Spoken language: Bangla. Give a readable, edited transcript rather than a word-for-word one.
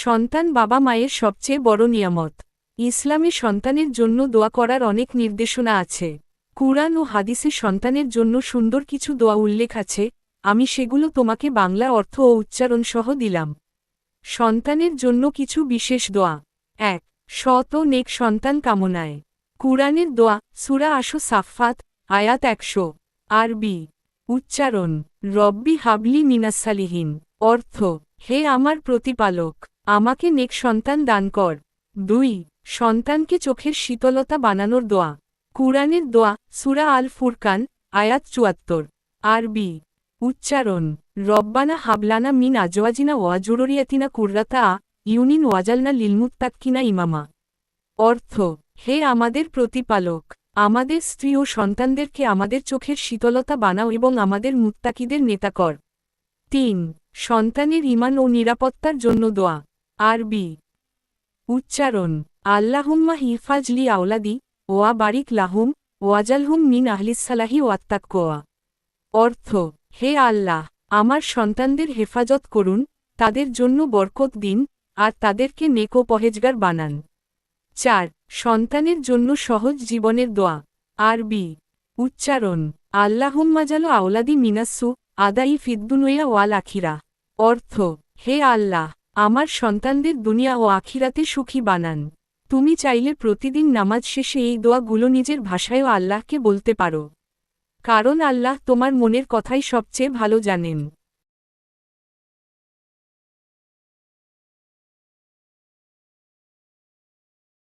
সন্তান বাবা মায়ের সবচেয়ে বড় নিয়ামত। ইসলামে সন্তানের জন্য দোয়া করার অনেক নির্দেশনা আছে। কুরআন ও হাদিসে সন্তানের জন্য সুন্দর কিছু দোয়া উল্লেখ আছে, আমি সেগুলো তোমাকে বাংলা অর্থ ও উচ্চারণ সহ দিলাম। সন্তানের জন্য কিছু বিশেষ দোয়া। ১. সৎ ও নেক সন্তান কামনায়। কুরআনের দোয়া, সূরা আস-সাফফাত, আয়াত ১০০। আরবি উচ্চারণ, রব্বি হাবলি মিনাস-সালিহিন। অর্থ, হে আমার প্রতিপালক, আমাকে নেক সন্তান দান কর। ২. সন্তানকে চোখের শীতলতা বানানোর দোয়া। কুরআনের দোয়া, সূরা আল ফুরকান, আয়াত ৭৪। আরবি উচ্চারণ, রব্বানা হাবলানা মিন আজওয়াজিনা ওয়া যুররিয়াতিনা কুররাতা ইউনিন ওয়াজালনা লিলমুত্তাক্কিনা ইমামা। অর্থ, হে আমাদের প্রতিপালক, আমাদের স্ত্রী ও সন্তানদেরকে আমাদের চোখের শীতলতা বানাও এবং আমাদের মুত্তাকিদের নেতা কর। ৩. সন্তানের ঈমান ও নিরাপত্তার জন্য দোয়া। আরবি উচ্চারণ, আল্লাহুম্মা হিফাজলি আওলাদি ওয়া বারিক লাহুম ওয়াজালহুম মিন আহলিস-সালাহি ওয়াত-তাকওয়া। অর্থ, হে আল্লাহ, আমার সন্তানদের হেফাজত করুন, তাদের জন্য বরকত দিন, আর তাদেরকে নেক ও পহেজগার বানান। ৪. সন্তানের জন্য সহজ জীবনের দোয়া। আরবি উচ্চারণ, আল্লাহুম্মাজাল আওলাদি মিনাসসু আদাই ফিদ্দুনিয়া ওয়াল আখিরা। অর্থ, হে আল্লাহ, আমার সন্তানদের দুনিয়া ও আখিরাতে সুখী বানান। তুমি চাইলে প্রতিদিন নামাজ শেষে এই দোয়াগুলো নিজের ভাষায়ও আল্লাহকে বলতে পারো, কারণ আল্লাহ তোমার মনের কথাই সবচেয়ে ভালো জানেন।